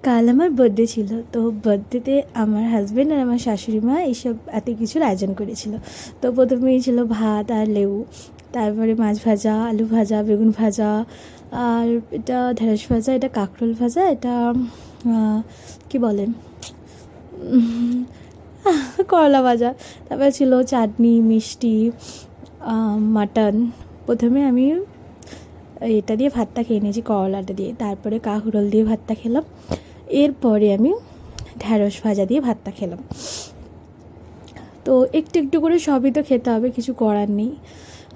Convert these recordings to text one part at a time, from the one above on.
কাল আমার বার্থডে ছিল, তো বার্থডেতে আমার হাজব্যান্ড আর আমার শাশুড়ি মা এইসব এত কিছুর আয়োজন করেছিল। তো প্রথমেই ছিল ভাত আর লেবু, তারপরে মাছ ভাজা, আলু ভাজা, বেগুন ভাজা, আর এটা ঢেঁড়স ভাজা, এটা কাঁকরোল ভাজা, এটা কি বলে করলা ভাজা, তারপরে ছিল চাটনি, মিষ্টি, মাটন। প্রথমে আমি এটা দিয়ে ভাতটা খেয়ে নিয়েছি, করলাটা দিয়ে, তারপরে কাঁকরোল দিয়ে ভাতটা খেলাম, এরপরে আমি ঢ্যাঁড়স ভাজা দিয়ে ভাতটা খেলাম। তো একটু একটু করে সবই তো খেতে হবে, কিছু করার নেই।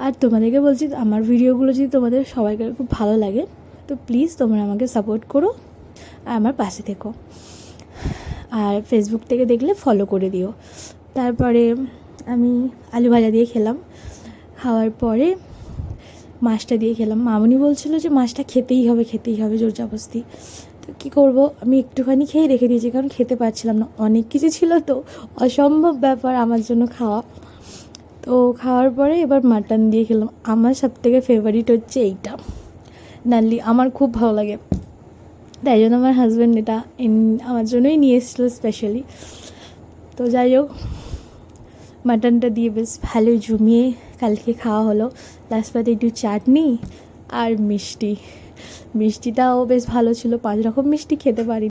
আর তোমাদেরকে বলছি, আমার ভিডিওগুলো যদি তোমাদের সবাইকার খুব ভালো লাগে তো প্লিজ তোমরা আমাকে সাপোর্ট করো আর আমার পাশে থেকো, আর ফেসবুক থেকে দেখলে ফলো করে দিও। তারপরে আমি আলু ভাজা দিয়ে খেলাম, খাওয়ার পরে মাছটা দিয়ে খেলাম। মামনি বলছিল যে মাছটা খেতেই হবে জোর জবরদস্তি। তো কী করবো, আমি একটুখানি খেয়ে রেখে দিয়েছি, কারণ খেতে পারছিলাম না, অনেক কিছু ছিল তো, অসম্ভব ব্যাপার আমার জন্য খাওয়া। তো খাওয়ার পরে এবার মাটন দিয়ে খেলাম। আমার সবথেকে ফেভারিট হচ্ছে এইটা, নাল্লি, আমার খুব ভালো লাগে, তাই জন্য আমার হাজব্যান্ড এটা আমার জন্যই নিয়ে এসেছিলো স্পেশালি। তো যাই হোক, মাটনটা দিয়ে বেশ ভালোই জমিয়ে কালকে খাওয়া হলো। লাস্ট পাতে একটু চাটনি আর মিষ্টিটাও বেশ ভালো ছিল, 5 রকম মিষ্টি খেতে পারি।